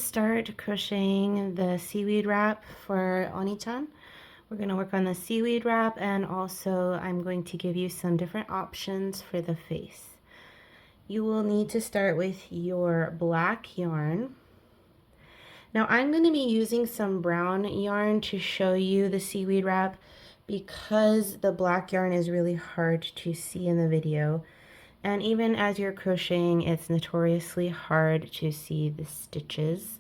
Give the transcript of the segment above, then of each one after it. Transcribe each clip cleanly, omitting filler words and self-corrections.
start crocheting the seaweed wrap for Oni-chan. We're going to work on the seaweed wrap, and also I'm going to give you some different options for the face. You will need to start with your black yarn. Now I'm going to be using some brown yarn to show you the seaweed wrap because the black yarn is really hard to see in the video. And even as you're crocheting, it's notoriously hard to see the stitches.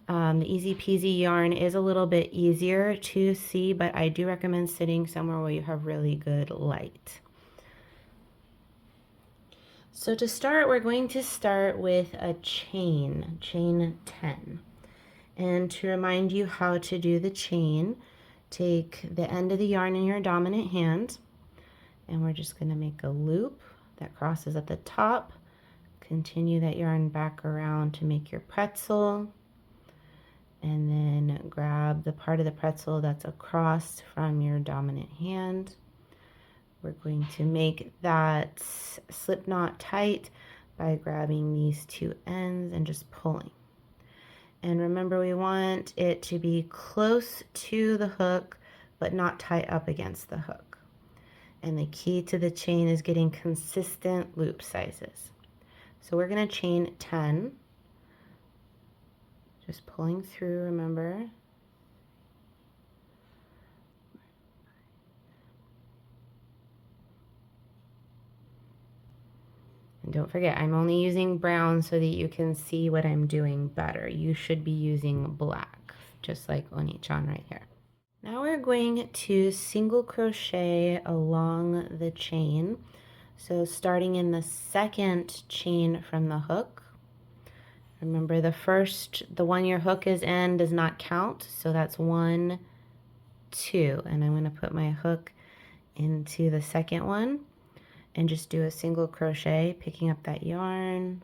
The Easy Peasy yarn is a little bit easier to see, but I do recommend sitting somewhere where you have really good light. So to start, we're going to start with a chain 10. And to remind you how to do the chain, take the end of the yarn in your dominant hand, and we're just going to make a loop that crosses at the top. Continue that yarn back around to make your pretzel, and then grab the part of the pretzel that's across from your dominant hand. We're going to make that slip knot tight by grabbing these two ends and just pulling. And remember, we want it to be close to the hook but not tight up against the hook. And the key to the chain is getting consistent loop sizes. So we're going to chain 10, just pulling through, remember. And don't forget, I'm only using brown so that you can see what I'm doing better. You should be using black, just like Oni-chan right here. Now we're going to single crochet along the chain. So starting in the second chain from the hook. Remember, the one your hook is in does not count, so that's 1, 2, and I'm going to put my hook into the second one and just do a single crochet, picking up that yarn.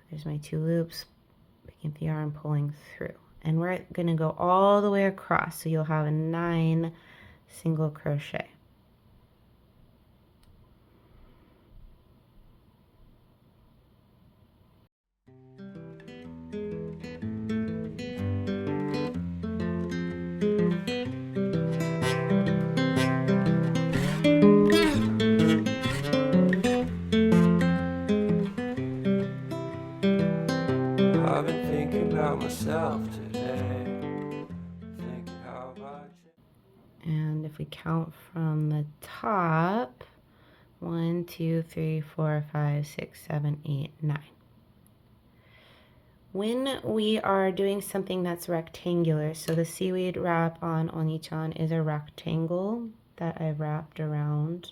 There's my 2 loops, picking up the yarn, pulling through. And we're going to go all the way across, so you'll have a 9 single crochet. I've been thinking about myself today, thinking how about you. And if we count from the top, 1, 2, 3, 4, 5, 6, 7, 8, 9. When we are doing something that's rectangular, so the seaweed wrap on Oni-chan is a rectangle that I've wrapped around.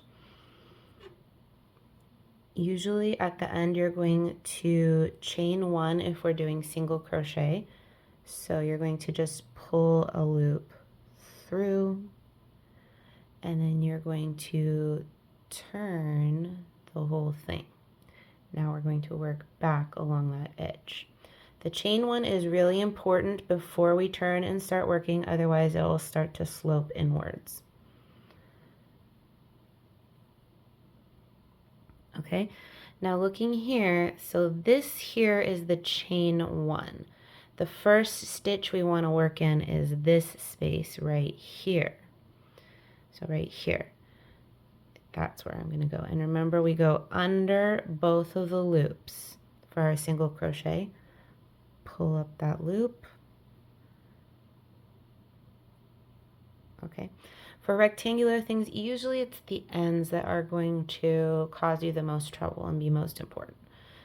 Usually at the end you're going to chain 1 if we're doing single crochet. So you're going to just pull a loop through, and then you're going to turn the whole thing. Now we're going to work back along that edge. The chain 1 is really important before we turn and start working, otherwise it will start to slope inwards. Okay, now looking here, so this here is the chain 1. The first stitch we want to work in is this space right here. So right here, that's where I'm going to go. And remember, we go under both of the loops for our single crochet. Pull up that loop. Okay. For rectangular things, usually it's the ends that are going to cause you the most trouble and be most important.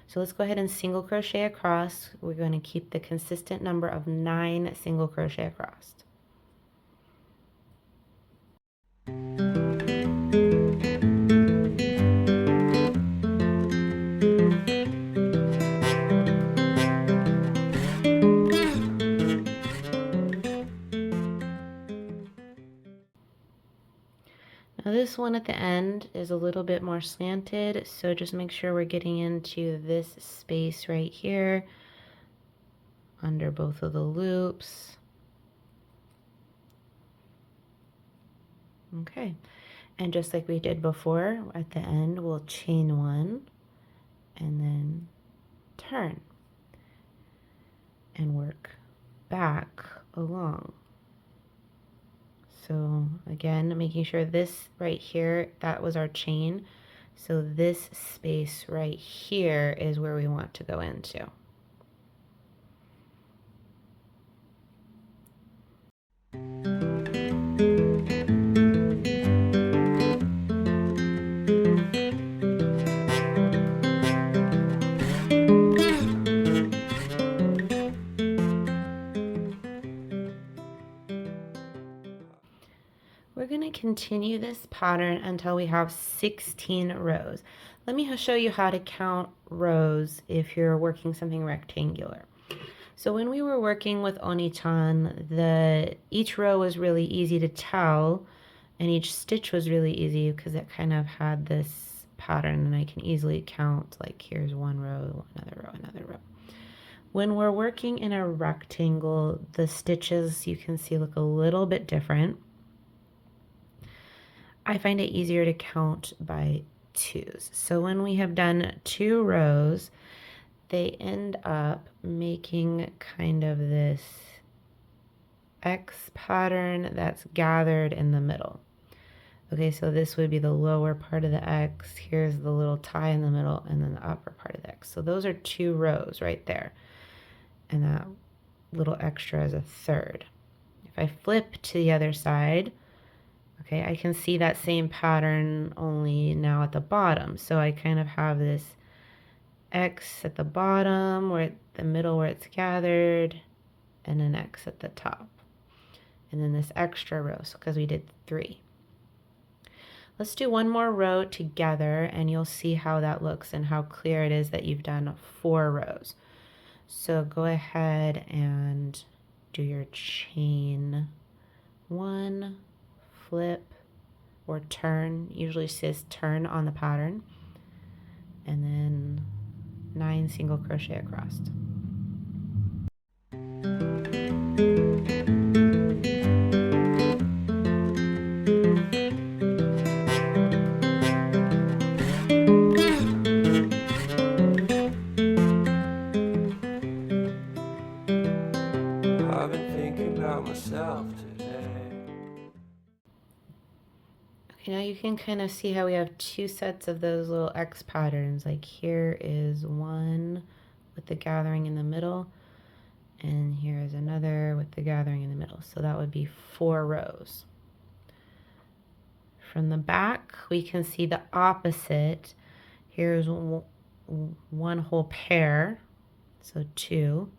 So let's go ahead and single crochet across. We're going to keep the consistent number of 9 single crochet across. Now this one at the end is a little bit more slanted, so just make sure we're getting into this space right here under both of the loops. Okay, and just like we did before, at the end we'll chain 1 and then turn. and work back along. So again, making sure this right here, that was our chain. So this space right here is where we want to go into. We're going to continue this pattern until we have 16 rows. Let me show you how to count rows if you're working something rectangular. So when we were working with Oni-chan, each row was really easy to tell, and each stitch was really easy because it kind of had this pattern, and I can easily count, like here's one row, another row, another row. When we're working in a rectangle, the stitches you can see look a little bit different. I find it easier to count by twos. So when we have done 2 rows, they end up making kind of this X pattern that's gathered in the middle. Okay, so this would be the lower part of the X. Here's the little tie in the middle, and then the upper part of the X. So those are 2 rows right there. And that little extra is a third. If I flip to the other side, okay, I can see that same pattern only now at the bottom. So I kind of have this X at the bottom, or at the middle where it's gathered, and an X at the top. And then this extra row, so because we did 3. Let's do one more row together and you'll see how that looks and how clear it is that you've done 4 rows. So go ahead and do your chain 1, flip, or turn. Usually says turn on the pattern, and then 9 single crochet across. I've been thinking about myself today. Okay, now you can kind of see how we have 2 sets of those little X patterns. Like here is one with the gathering in the middle, and here is another with the gathering in the middle. So that would be 4 rows. From the back, we can see the opposite. Here's one whole pair, so 2,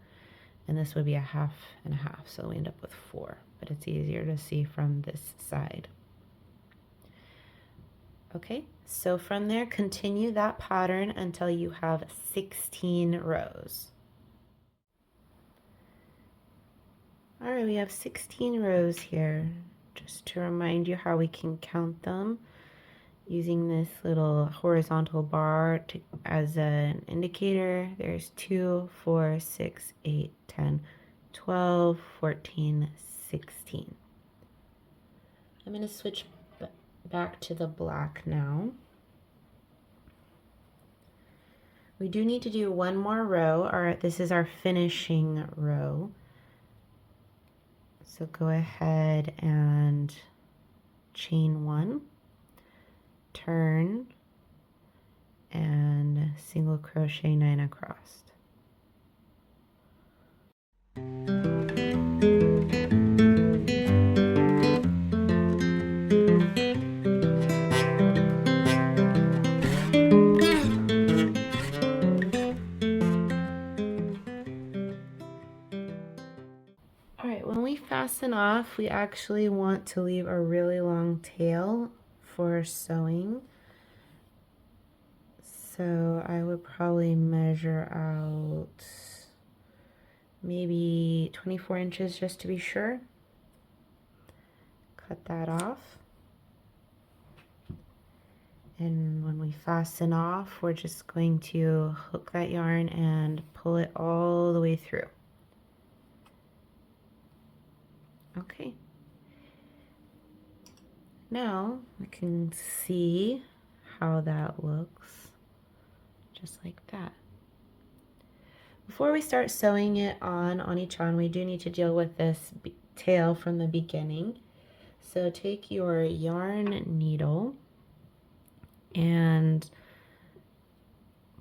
and this would be a half and a half, so we end up with 4, but it's easier to see from this side. Okay, so from there, continue that pattern until you have 16 rows. All right, we have 16 rows here. Just to remind you how we can count them, using this little horizontal bar as an indicator. There's 2, 4, 6, 8, 10, 12, 14, 16. I'm going to switch back to the black now. We do need to do one more row. This is our finishing row. So go ahead and chain 1, turn, and single crochet 9 across. Alright, when we fasten off, we actually want to leave a really long tail for sewing. So I would probably measure out maybe 24 inches just to be sure. Cut that off. And when we fasten off, we're just going to hook that yarn and pull it all the way through. Okay. Now we can see how that looks, just like that. Before we start sewing it on Oni-chan, we do need to deal with this tail from the beginning. So take your yarn needle and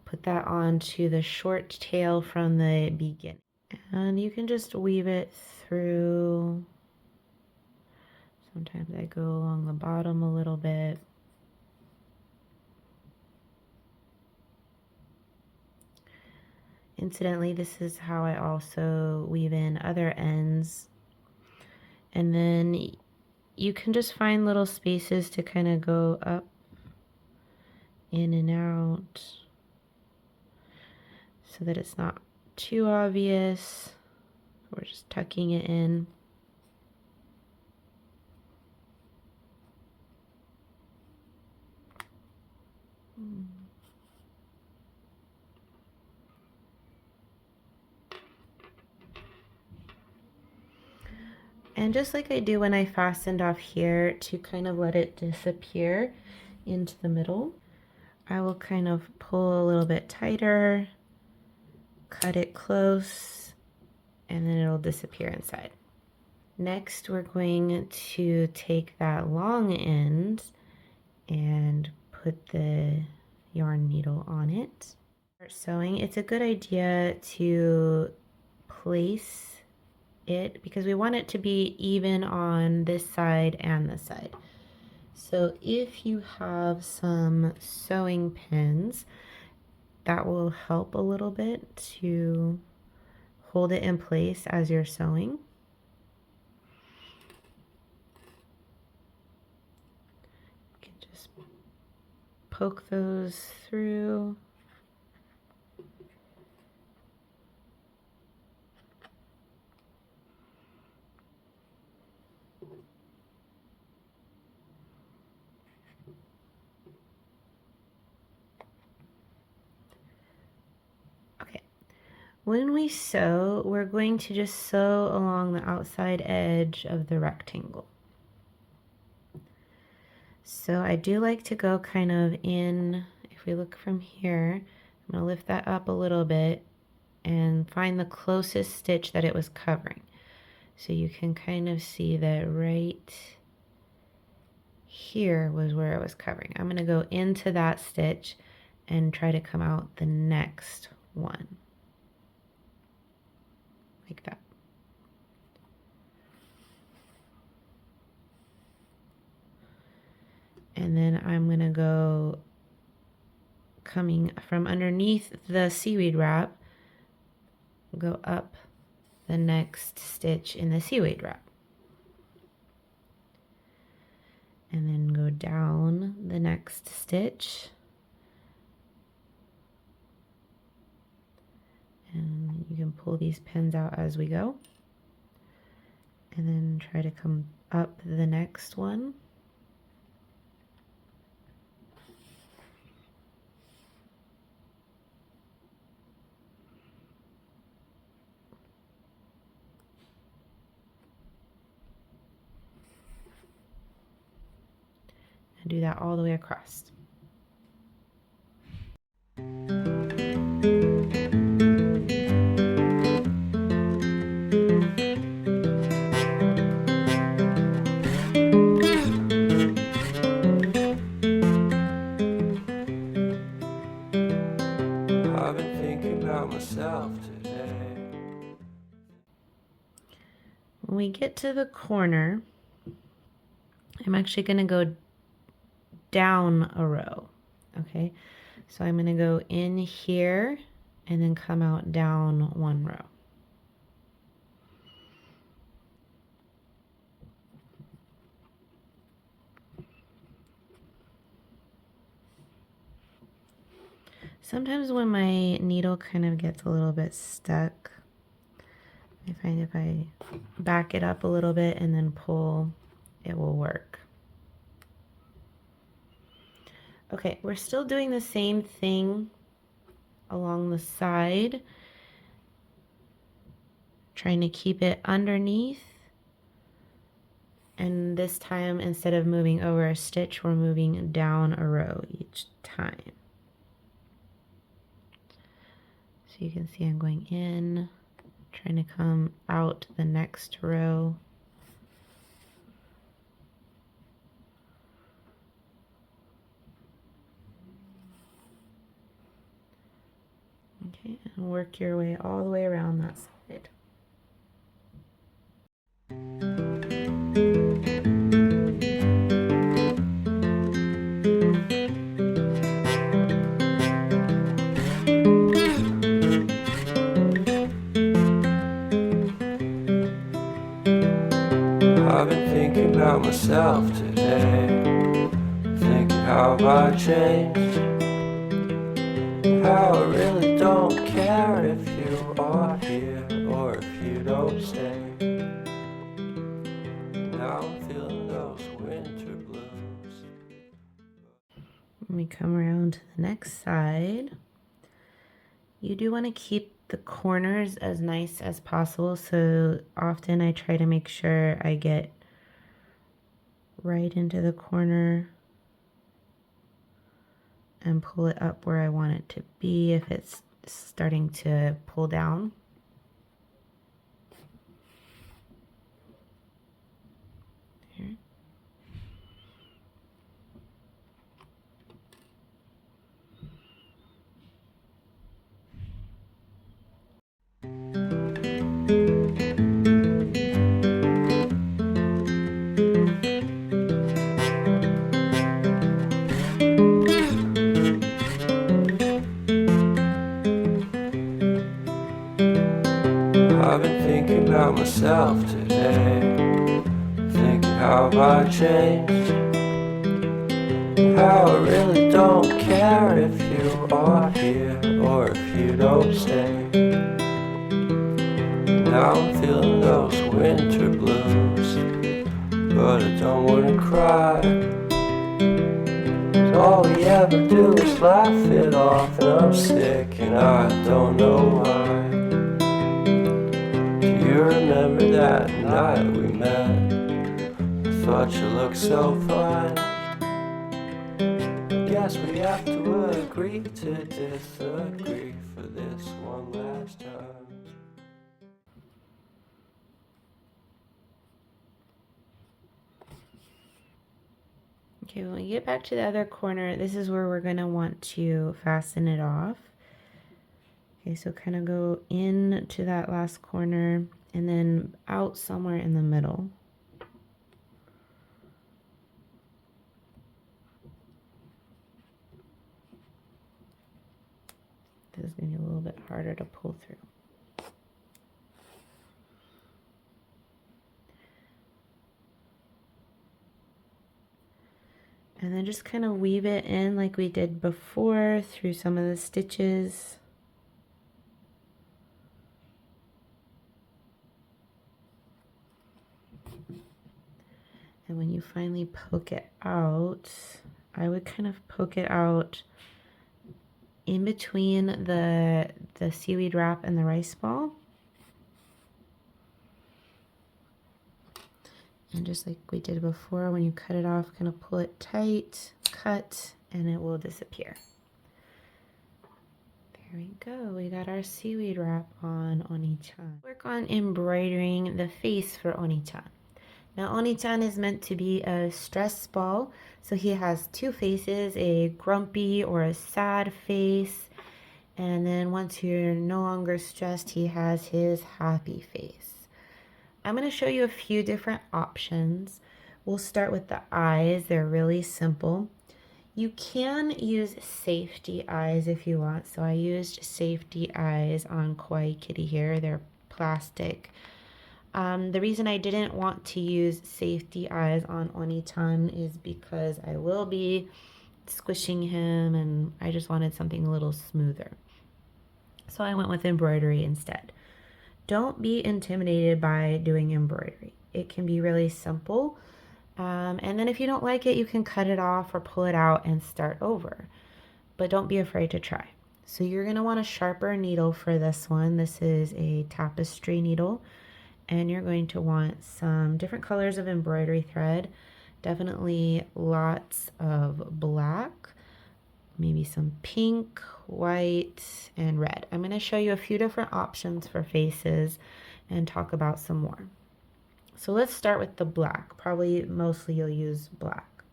put that onto the short tail from the beginning. And you can just weave it through. Sometimes I go along the bottom a little bit. Incidentally, this is how I also weave in other ends. And then you can just find little spaces to kind of go up, in and out, so that it's not too obvious. We're just tucking it in. And just like I do when I fastened off here, to kind of let it disappear into the middle, I will kind of pull a little bit tighter, cut it close, and then it'll disappear inside. Next, we're going to take that long end and put the yarn needle on it. Start sewing. It's a good idea to place it because we want it to be even on this side and this side. So if you have some sewing pins, that will help a little bit to hold it in place as you're sewing. You can just poke those through. When we sew, we're going to just sew along the outside edge of the rectangle. So I do like to go kind of in, if we look from here, I'm going to lift that up a little bit and find the closest stitch that it was covering. So you can kind of see that right here was where it was covering. I'm going to go into that stitch and try to come out the next one. Like that. And then I'm going to go coming from underneath the seaweed wrap, go up the next stitch in the seaweed wrap. And then go down the next stitch. And you can pull these pins out as we go. And then try to come up the next one. And do that all the way across. I've been thinking about myself today. When we get to the corner, I'm actually going to go down a row. Okay, so I'm going to go in here and then come out down one row. Sometimes when my needle kind of gets a little bit stuck, I find if I back it up a little bit and then pull, it will work. Okay, we're still doing the same thing along the side, trying to keep it underneath. And this time, instead of moving over a stitch, we're moving down a row each time. So So you can see I'm going in, trying to come out the next row. Okay, and work your way all the way around that side. I've been thinking about myself today, thinking how have I changed, how I really don't care if you are here or if you don't stay. Now I'm feeling those winter blues. When we come around to the next side, you do want to keep the corners as nice as possible, so often I try to make sure I get right into the corner and pull it up where I want it to be if it's starting to pull down. Here. I've been thinking about myself today, thinking how have I changed, how I really don't care if you are here or if you don't stay. Now I'm feeling those winter blues, but I don't wanna cry, 'cause all we ever do is laugh it off, and I'm sick and I don't know why. You remember that night we met? I thought you looked so fine. I guess we have to agree to disagree for this one last time. Okay, when we get back to the other corner, this is where we're going to want to fasten it off. Okay, so kind of go into that last corner and then out somewhere in the middle. This is going to be a little bit harder to pull through. And then just kind of weave it in like we did before through some of the stitches. And when you finally poke it out, I would kind of poke it out in between the seaweed wrap and the rice ball. And just like we did before, when you cut it off, kind of pull it tight, cut, and it will disappear. There we go. We got our seaweed wrap on Oni-chan. Work on embroidering the face for Oni-chan. Now Oni-chan is meant to be a stress ball, so he has two faces, a grumpy or a sad face, and then once you're no longer stressed, he has his happy face. I'm going to show you a few different options. We'll start with the eyes. They're really simple. You can use safety eyes if you want. So I used safety eyes on Kawaii Kitty here. They're plastic. The reason I didn't want to use safety eyes on Oni-chan is because I will be squishing him and I just wanted something a little smoother. So I went with embroidery instead. Don't be intimidated by doing embroidery. It can be really simple. And then if you don't like it, you can cut it off or pull it out and start over. But don't be afraid to try. So you're going to want a sharper needle for this one. This is a tapestry needle. And you're going to want some different colors of embroidery thread. Definitely lots of black. maybe some pink, white, and red. I'm going to show you a few different options for faces and talk about some more. So let's start with the black. Probably mostly you'll use black.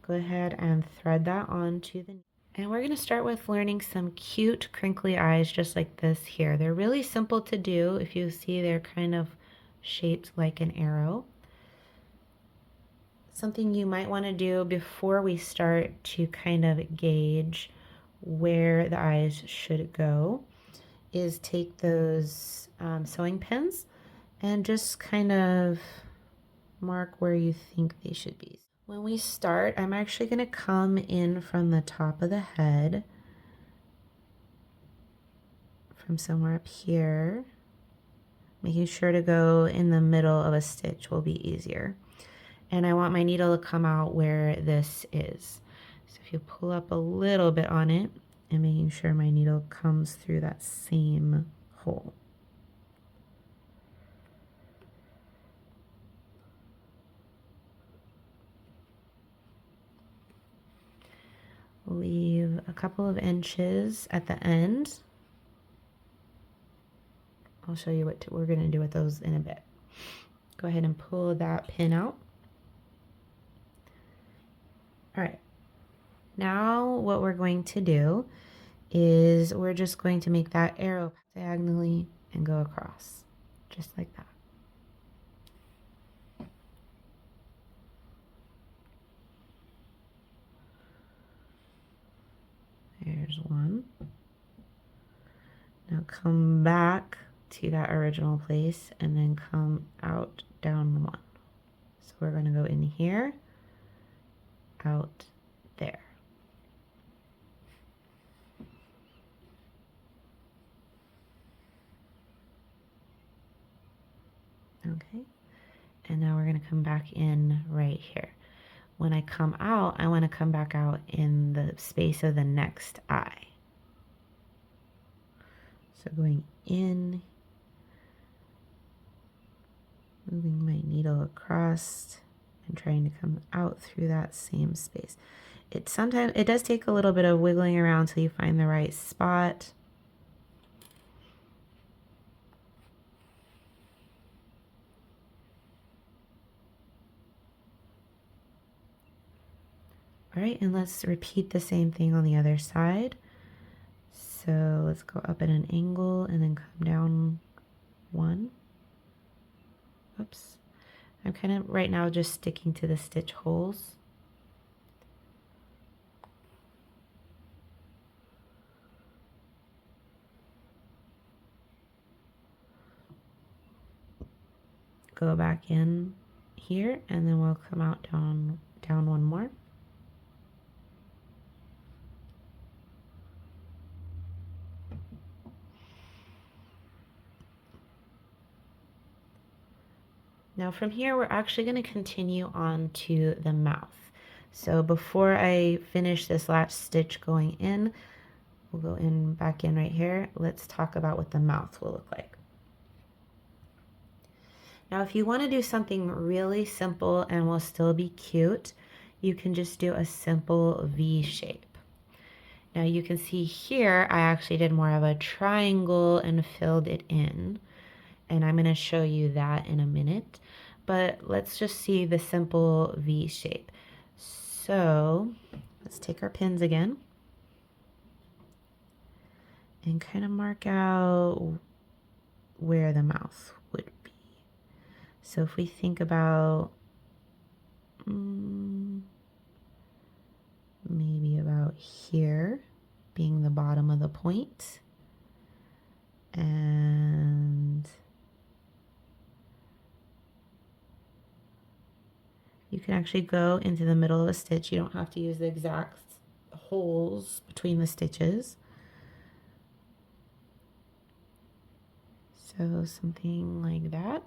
Go ahead and thread that onto the... And we're going to start with learning some cute crinkly eyes just like this here. They're really simple to do. If you see, they're kind of shaped like an arrow. Something you might want to do before we start to kind of gauge where the eyes should go is take those sewing pins and just kind of mark where you think they should be. When we start, I'm actually going to come in from the top of the head, from somewhere up here. Making sure to go in the middle of a stitch will be easier. And I want my needle to come out where this is. So if you pull up a little bit on it and making sure my needle comes through that same hole. Leave a couple of inches at the end. I'll show you what we're going to do with those in a bit. Go ahead and pull that pin out. All right. Now what we're going to do is we're just going to make that arrow diagonally and go across, just like that. There's one. Now come back to that original place and then come out down one. So we're going to go in here, out there. Okay, and now we're going to come back in right here. When I come out, I want to come back out in the space of the next eye. So going in, moving my needle across and trying to come out through that same space. It does take a little bit of wiggling around till you find the right spot. All right, and let's repeat the same thing on the other side. So let's go up at an angle and then come down one. Oops. I'm kind of right now just sticking to the stitch holes. Go back in here and then we'll come out down one more. Now from here, we're actually going to continue on to the mouth. So before I finish this last stitch going in, we'll go in back in right here. Let's talk about what the mouth will look like. Now, if you want to do something really simple and will still be cute, you can just do a simple V shape. Now you can see here, I actually did more of a triangle and filled it in. And I'm going to show you that in a minute. But let's just see the simple V shape. So let's take our pins again and kind of mark out where the mouth would be. So if we think about maybe about here being the bottom of the point, and you can actually go into the middle of a stitch. You don't have to use the exact holes between the stitches. So something like that.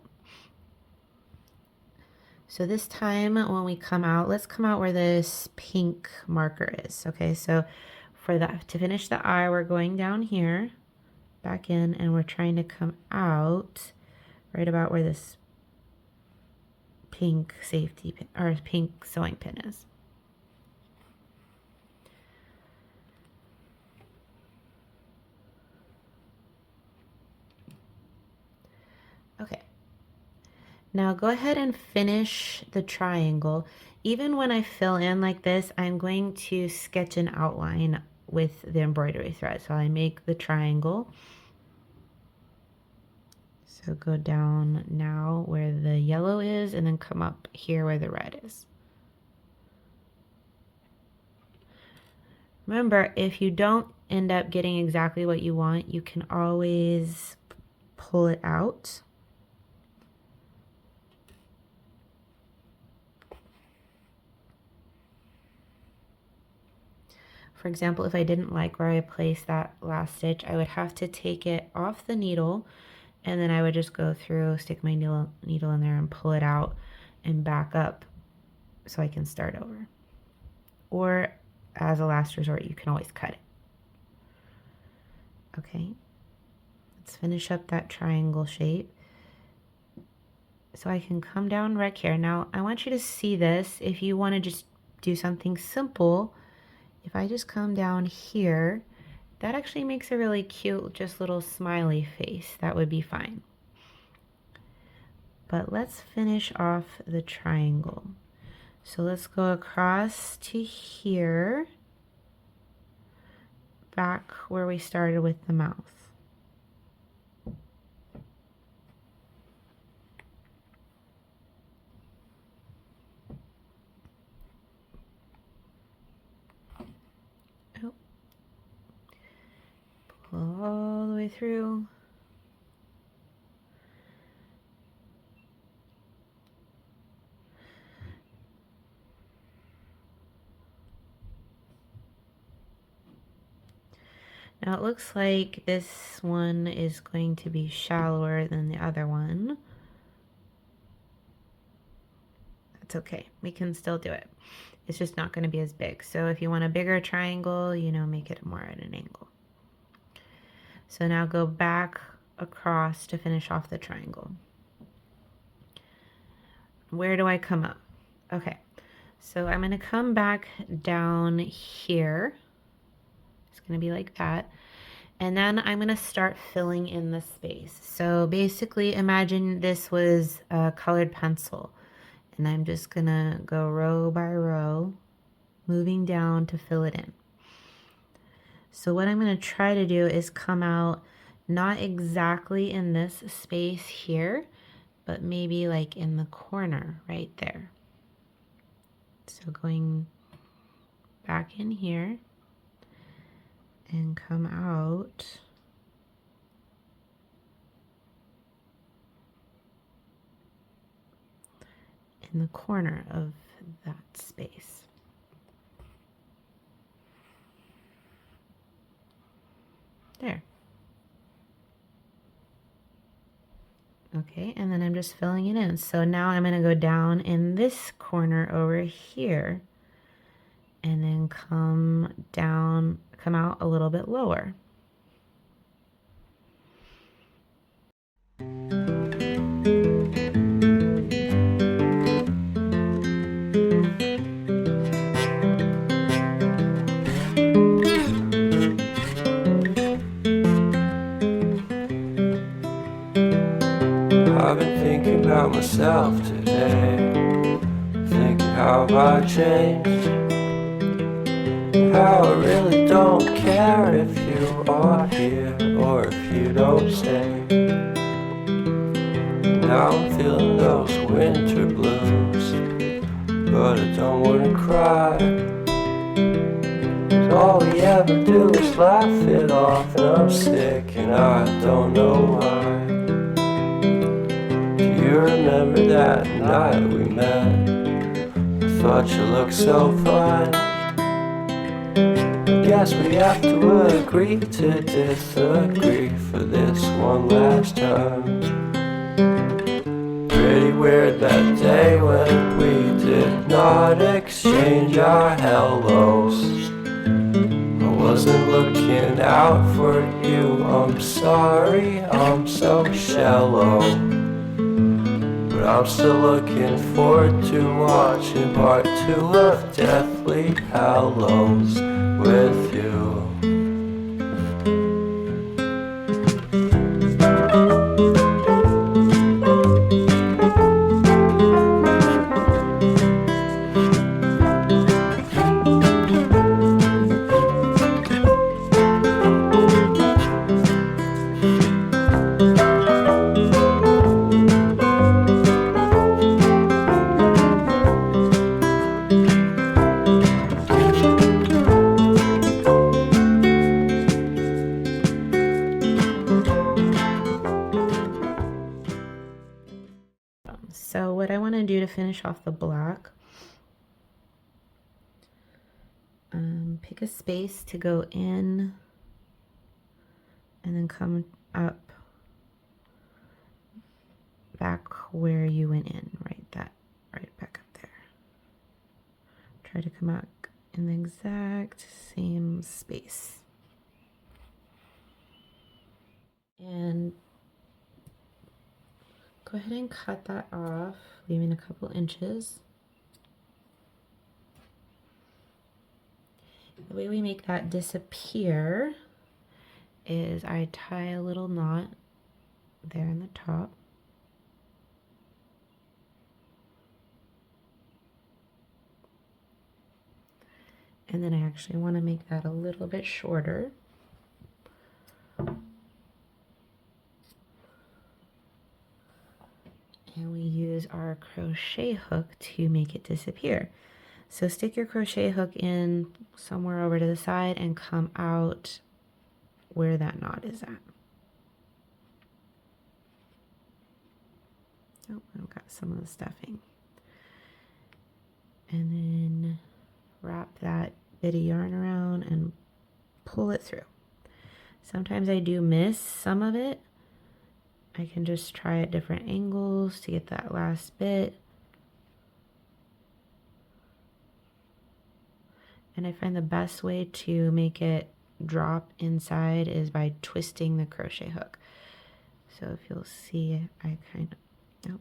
So this time when we come out, let's come out where this pink marker is. Okay, so for that, to finish the eye, we're going down here, back in, and we're trying to come out right about where this pink safety pin or pink sewing pin is. Now go ahead and finish the triangle. Even when I fill in like this, I'm going to sketch an outline with the embroidery thread. So I make the triangle. So go down now where the yellow is and then come up here where the red is. Remember, if you don't end up getting exactly what you want, you can always pull it out. For example, if I didn't like where I placed that last stitch, I would have to take it off the needle, and then I would just go through, stick my needle in there and pull it out and back up so I can start over. Or as a last resort, you can always cut it. Okay, let's finish up that triangle shape. So I can come down right here. Now I want you to see this. If you want to just do something simple, if I just come down here, that actually makes a really cute, just little smiley face. That would be fine. But let's finish off the triangle. So let's go across to here, back where we started with the mouth. Pull all the way through. Now it looks like this one is going to be shallower than the other one. That's okay, we can still do it. It's just not going to be as big. So if you want a bigger triangle, you know, make it more at an angle. So now go back across to finish off the triangle. Where do I come up? Okay, so I'm going to come back down here. It's going to be like that. And then I'm going to start filling in the space. So basically imagine this was a colored pencil. And I'm just going to go row by row, moving down to fill it in. So what I'm going to try to do is come out not exactly in this space here, but maybe like in the corner right there. So going back in here and come out in the corner of that space. There. Okay, and then I'm just filling it in. So now I'm going to go down in this corner over here and then come down, come out a little bit lower. I've been thinking about myself today, thinking how I changed, how I really don't care if you are here or if you don't stay. Now I'm feeling those winter blues, but I don't wanna cry. 'Cause all we ever do is laugh it off, and I'm sick and I don't know why. You remember that night we met? I thought you looked so fine. I guess we have to agree to disagree for this one last time. Pretty weird that day when we did not exchange our hellos. I wasn't looking out for you, I'm sorry, I'm so shallow. But I'm still looking forward to watching part 2 of Deathly Hallows with you. to finish off the black, pick a space to go in and then come up back where you went in, right back up there. Try to come out in the exact same space. And go ahead and cut that off, leaving a couple inches. The way we make that disappear is I tie a little knot there in the top. And then I actually want to make that a little bit shorter. And we use our crochet hook to make it disappear. So stick your crochet hook in somewhere over to the side and come out where that knot is at. Oh, I've got some of the stuffing. And then wrap that bit of yarn around and pull it through. Sometimes I do miss some of it. I can just try at different angles to get that last bit. And I find the best way to make it drop inside is by twisting the crochet hook. So if you'll see, I kind of, oh.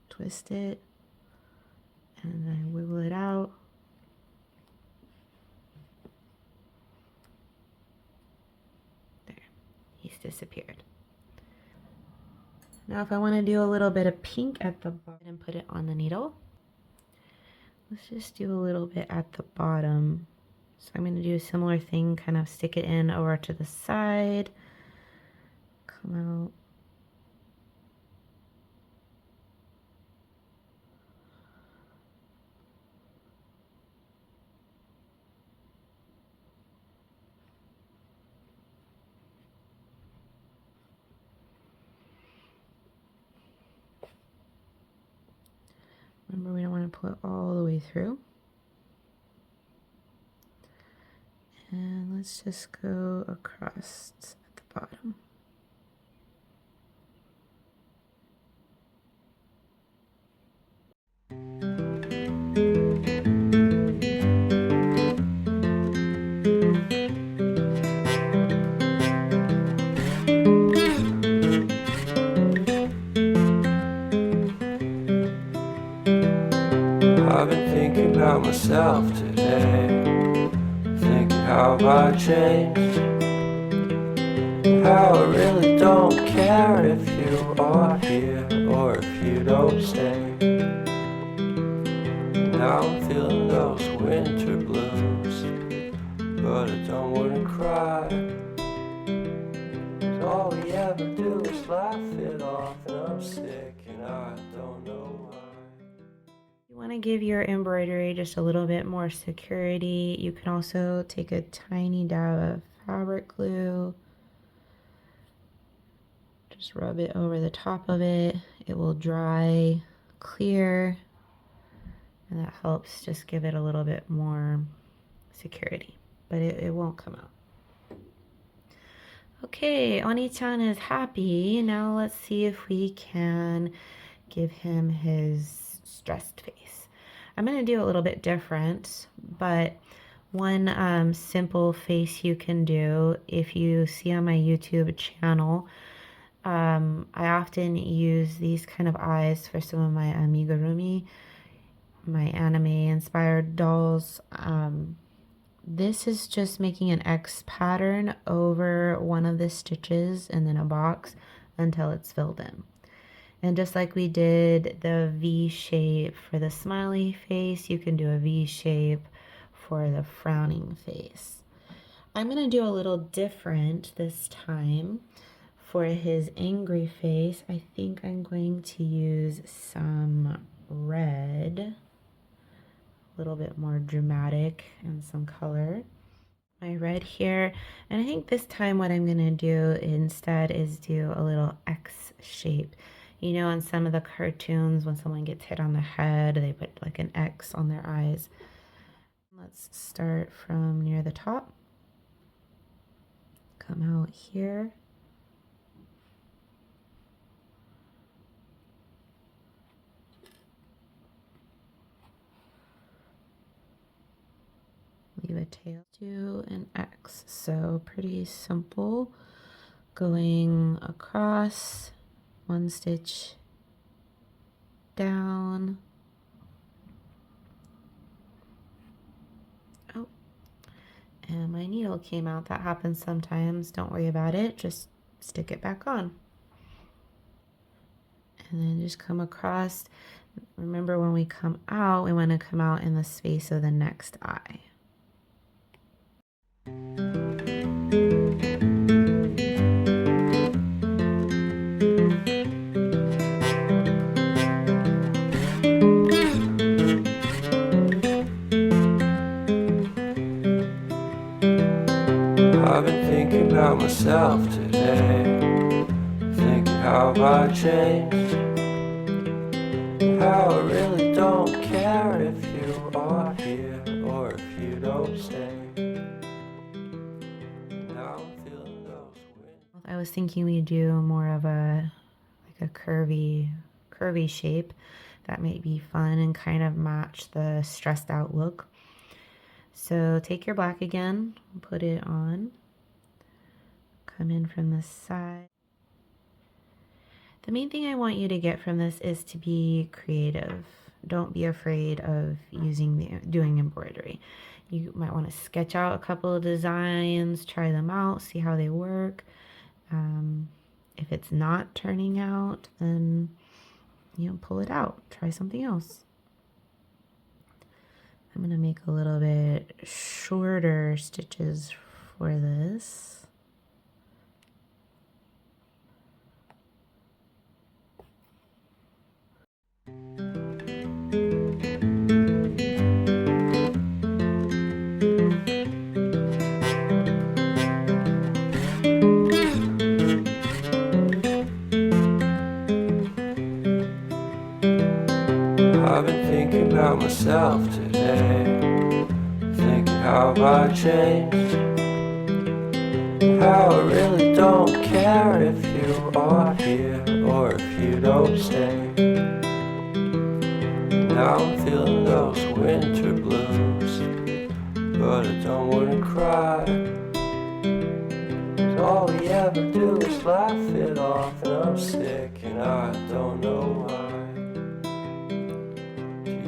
Twist it, and I wiggle it out. There, he's disappeared. Now if I want to do a little bit of pink at the bottom and put it on the needle, let's just do a little bit at the bottom. So I'm going to do a similar thing, kind of stick it in over to the side, come out. Remember, we don't want to pull it all the way through. And let's just go across at the bottom. I've been thinking about myself today, thinking how I changed, how I really don't care if you are here or if you don't stay. Now I'm feeling those winter blues, but I don't wanna cry, 'cause all we ever do is laugh it off, and I'm sick and I don't know why. You want to give your embroidery just a little bit more security. You can also take a tiny dab of fabric glue, just rub it over the top of it. It will dry clear, and that helps just give it a little bit more security, but it won't come out. Okay, Oni-chan is happy. Now let's see if we can give him his stressed face. I'm going to do a little bit different, but one simple face you can do, if you see on my YouTube channel, I often use these kind of eyes for some of my amigurumi, my anime inspired dolls. This is just making an X pattern over one of the stitches and then a box until it's filled in. And just like we did the V shape for the smiley face, you can do a V shape for the frowning face. I'm going to do a little different this time. For his angry face, I think I'm going to use some red, a little bit more dramatic, and some color. my red here, and I think this time what I'm gonna do instead is do a little X shape. You know, in some of the cartoons, when someone gets hit on the head, they put like an X on their eyes. Let's start from near the top. Come out here. Leave a tail to an X. So pretty simple. Going across, one stitch down. Oh, and my needle came out. That happens sometimes. Don't worry about it. Just stick it back on. And then just come across. Remember, when we come out, we want to come out in the space of the next eye. I've been thinking about myself today, thinking how I changed, how I really don't care if you are here or if you don't stay. Now I'm feeling those winds. I was thinking we'd do more of a curvy shape. That might be fun and kind of match the stressed out look. So take your black again, put it on, come in from the side. The main thing I want you to get from this is to be creative. Don't be afraid of doing embroidery. You might want to sketch out a couple of designs, try them out, see how they work. If it's not turning out, then pull it out, try something else. I'm gonna make a little bit shorter stitches for this. I've been thinking about myself today, thinking how I changed, how I really don't care if you are here or if you don't stay. Now I'm feeling those winter blues, but I don't wanna cry, 'cause all we ever do is laugh it off, and I'm sick and I don't know why.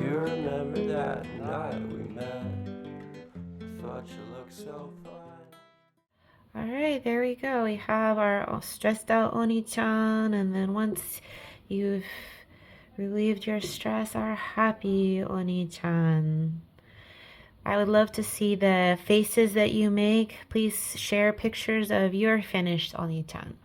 Remember that night we met? I thought you looked so fine. All right, there we go. We have our stressed out Oni-chan, and then once you've relieved your stress, our happy Oni-chan. I would love to see the faces that you make. Please share pictures of your finished Oni-chan.